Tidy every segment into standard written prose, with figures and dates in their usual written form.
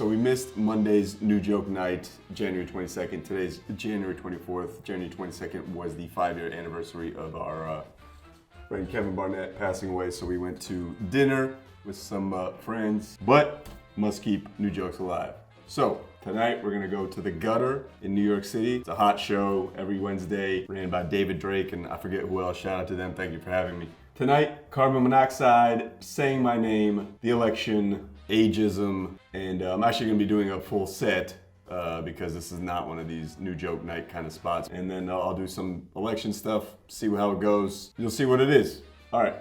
So we missed Monday's New Joke Night, January 22nd. Today's January 24th. January 22nd was the 5-year anniversary of our friend Kevin Barnett passing away. So we went to dinner with some friends, but must keep new jokes alive. So tonight we're gonna go to the Gutter in New York City. It's a hot show every Wednesday, ran by David Drake and I forget who else. Shout out to them, thank you for having me. Tonight, carbon monoxide, saying my name, the election, agism, and I'm actually gonna be doing a full set because this is not one of these new joke night kind of spots. And then I'll do some election stuff, see how it goes. You'll see what it is. All right,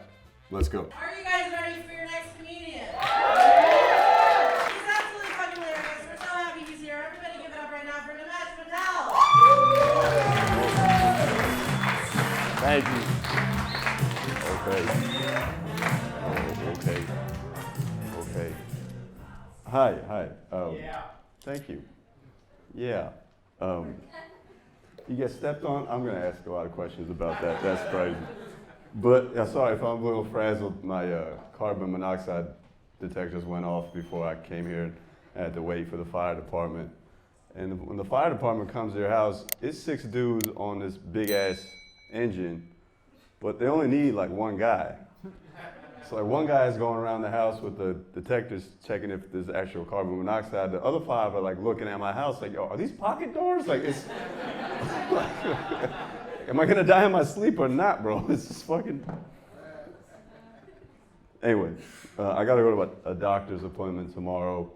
let's go. Are you guys ready for your next comedian? He's absolutely fucking hilarious. We're so happy he's here. Everybody give it up right now for Nimesh Patel. Thank you. Okay. Hi. Yeah. Thank you. Yeah. You get stepped on? I'm gonna ask a lot of questions about that. That's crazy. But sorry if I'm a little frazzled. My carbon monoxide detectors went off before I came here. I had to wait for the fire department. And when the fire department comes to your house, it's 6 dudes on this big ass engine, but they only need like one guy. So like one guy is going around the house with the detectors checking if there's actual carbon monoxide. The other 5 are like looking at my house like, yo, are these pocket doors? Like it's, am I gonna die in my sleep or not, bro? It's just fucking. Anyway, I gotta go to a doctor's appointment tomorrow.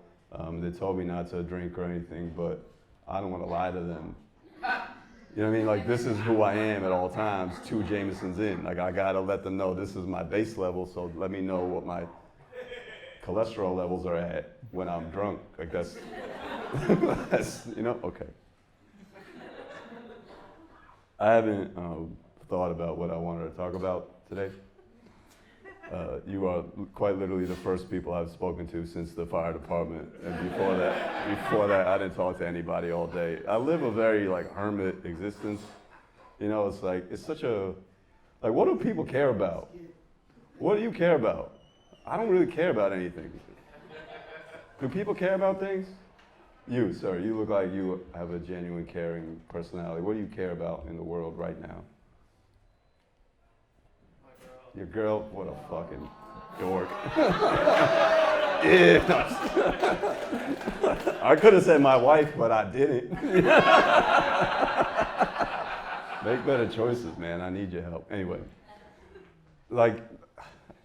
They told me not to drink or anything, but I don't wanna lie to them. You know what I mean? Like, this is who I am at all times, 2 Jamesons in. Like, I gotta let them know this is my base level, so let me know what my cholesterol levels are at when I'm drunk. Like, that's, you know, okay. I haven't thought about what I wanted to talk about today. You are quite literally the first people I've spoken to since the fire department. And before that, I didn't talk to anybody all day. I live a very like hermit existence. You know, it's like, it's such a, like what do people care about? What do you care about? I don't really care about anything. Do people care about things? You, sir, you look like you have a genuine caring personality. What do you care about in the world right now? Your girl, what a fucking dork. Yeah. I could have said my wife, but I didn't. Make better choices, man. I need your help. Anyway, like,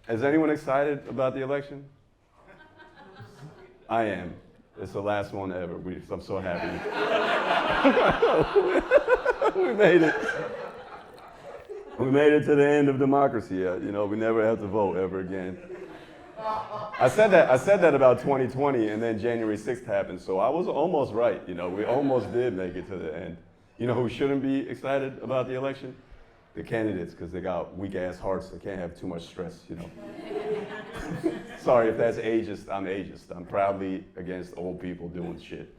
is anyone excited about the election? I am. It's the last one ever. I'm so happy. We made it. We made it to the end of democracy. You know, we never have to vote ever again. I said that about 2020, and then January 6th happened, so I was almost right. You know, we almost did make it to the end. You know who shouldn't be excited about the election? The candidates, because they got weak-ass hearts. They can't have too much stress, you know. Sorry if that's ageist. I'm ageist. I'm proudly against old people doing shit.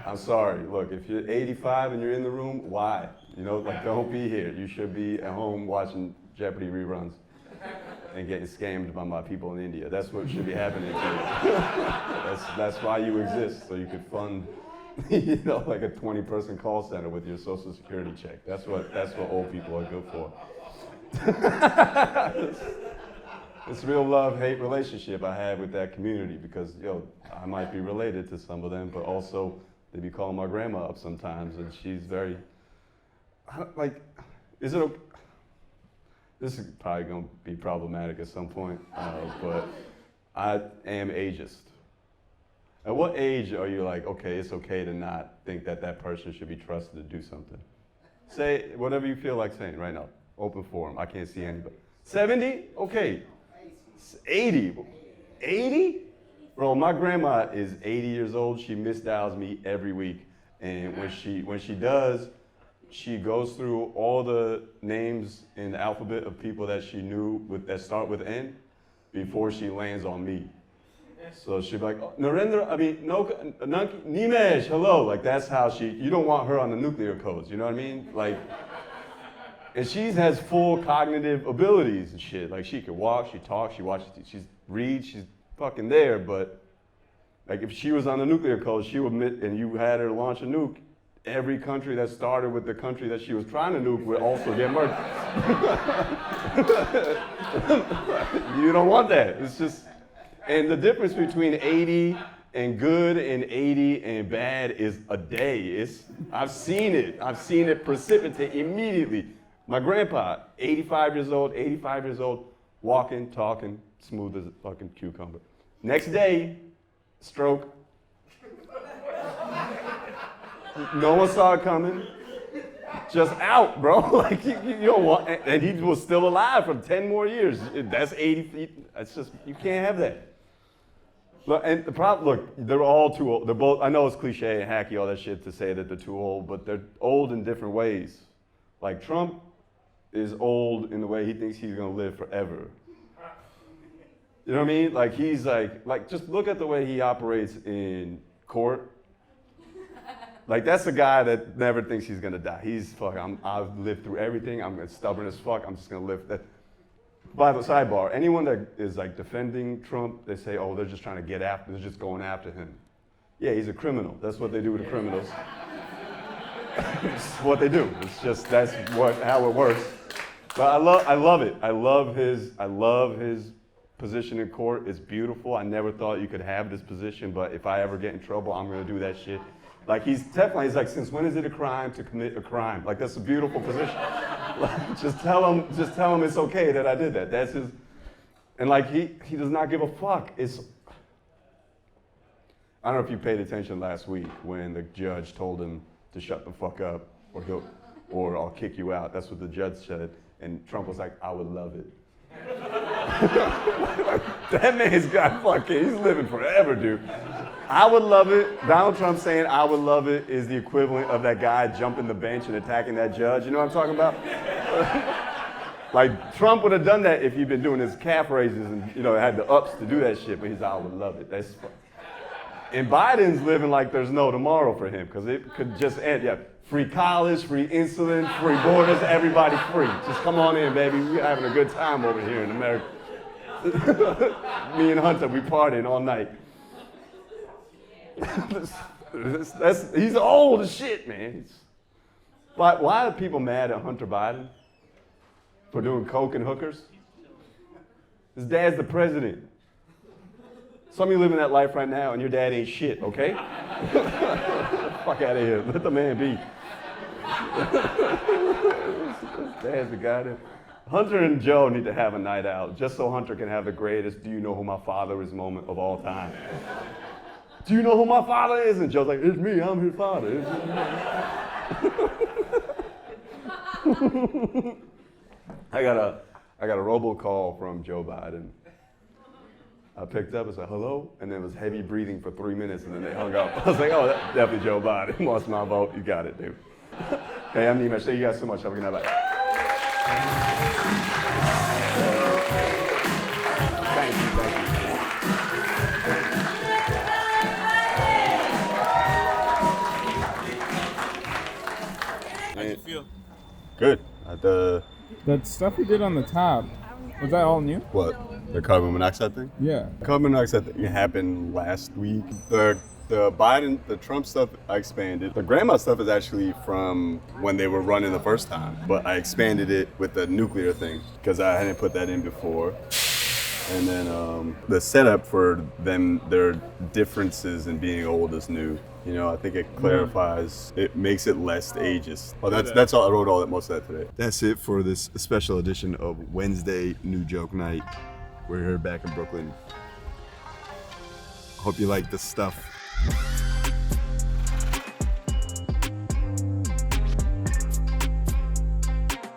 I'm sorry. Look, if you're 85 and you're in the room, why? You know, like, don't be here. You should be at home watching Jeopardy reruns and getting scammed by my people in India. That's what should be happening to you. That's why you exist, so you could fund, you know, like a 20-person call center with your Social Security check. That's what old people are good for. It's real love-hate relationship I have with that community because, yo, I might be related to some of them, but also they be calling my grandma up sometimes, and she's very, like, is it okay? This is probably gonna be problematic at some point, but I am ageist. At what age are you like, okay, it's okay to not think that that person should be trusted to do something? Say whatever you feel like saying right now. Open forum, I can't see anybody. 70? Okay. 80? 80? Bro, my grandma is 80 years old. She misdials me every week. And when she does, she goes through all the names in the alphabet of people that she knew that start with N before she lands on me. So she'd be like, oh, Nimesh, hello. Like, that's how you don't want her on the nuclear codes, you know what I mean? Like, and she has full cognitive abilities and shit. Like, she can walk, she talks, she watches, she reads, she's fucking there, but Like if she was on the nuclear code, she would admit, and you had her launch a nuke, every country that started with the country that she was trying to nuke would also get murdered. You don't want that. It's just, and the difference between 80 and good and 80 and bad is a day. I've seen it precipitate immediately. My grandpa, 85 years old, walking, talking, smooth as a fucking cucumber. Next day, stroke. No one saw it coming. Just out, bro. Like you don't want, and he was still alive for 10 more years. That's 80 feet. That's just, you can't have that. Look, and the problem, look, they're all too old. They're both, I know it's cliche and hacky, all that shit to say that they're too old, but they're old in different ways. Like Trump is old in the way he thinks he's gonna live forever. You know what I mean? Like he's like just look at the way he operates in court. Like that's a guy that never thinks he's gonna die. He's I've lived through everything. I'm stubborn as fuck. I'm just gonna live that. By the sidebar, anyone that is like defending Trump, they say, oh, they're just trying to get after, they're just going after him. Yeah, he's a criminal. That's what they do with the criminals. It's what they do. It's just how it works. But I love it. I love his position in court. It's beautiful. I never thought you could have this position, but if I ever get in trouble, I'm gonna do that shit. Like he's like, since when is it a crime to commit a crime? Like that's a beautiful position. Like, just tell him it's okay that I did that. That's his, and like he does not give a fuck. I don't know if you paid attention last week when the judge told him to shut the fuck up or I'll kick you out. That's what the judge said. And Trump was like, I would love it. That man's got fucking, he's living forever, dude. I would love it. Donald Trump saying I would love it is the equivalent of that guy jumping the bench and attacking that judge. You know what I'm talking about? Like Trump would have done that if he'd been doing his calf raises and had the ups to do that shit, but he's like, I would love it. That's fun. And Biden's living like there's no tomorrow for him because it could just end. Yeah, free college, free insulin, free borders, everybody free. Just come on in, baby. We're having a good time over here in America. Me and Hunter, we partying all night. He's old as shit, man. Why are people mad at Hunter Biden for doing coke and hookers? His dad's the president. Some of you living that life right now and your dad ain't shit, okay? Fuck out of here. Let the man be. Dad's the guy that... Hunter and Joe need to have a night out just so Hunter can have the greatest do you know who my father is moment of all time. Do you know who my father is? And Joe's like, it's me, I'm his father. I got a robocall from Joe Biden. I picked up and said, hello, and then it was heavy breathing for 3 minutes, and then they hung up. I was like, oh, that's definitely Joe Biden. Lost my vote. You got it, dude. Hey, I'm Nimesh. Thank you guys so much. Have a good night. Bye. Thank you. How'd you feel? Good. That stuff you did on the top, was that all new? What? The carbon monoxide thing? Yeah. Carbon monoxide thing happened last week. The Trump stuff I expanded. The grandma stuff is actually from when they were running the first time, but I expanded it with the nuclear thing because I hadn't put that in before. And then the setup for them, their differences in being old is new. I think it clarifies, it makes it less ageist. Oh, that's all. I wrote most of that today. That's it for this special edition of Wednesday New Joke Night. We're here back in Brooklyn. Hope you like the stuff.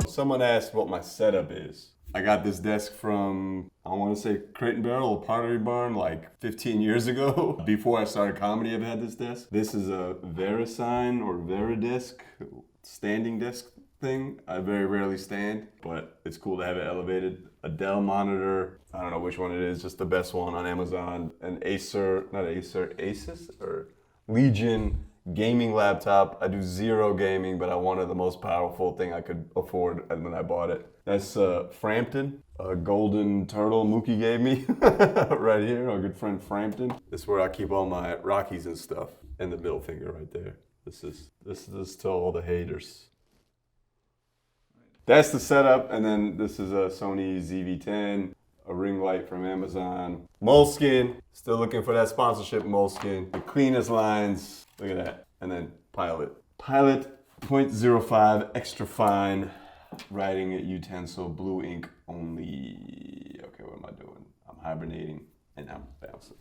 Someone asked what my setup is. I got this desk from, I want to say Crate and Barrel or Pottery Barn like 15 years ago. Before I started comedy, I've had this desk. This is a VeriSign or Veridesk standing desk thing. I very rarely stand, but it's cool to have it elevated. A Dell monitor, I don't know which one it is, just the best one on Amazon. An Asus or Legion gaming laptop. I do zero gaming, but I wanted the most powerful thing I could afford when I bought it. That's Frampton, a golden turtle Mookie gave me right here, our good friend Frampton. This is where I keep all my Rockies and stuff, and the middle finger right there. This is to all the haters. That's the setup, and then this is a Sony ZV-10, a ring light from Amazon. Moleskin, still looking for that sponsorship, Moleskin. The cleanest lines, look at that. And then Pilot. Pilot 0.05 extra fine writing utensil, blue ink only. Okay, what am I doing? I'm hibernating and I'm bouncing.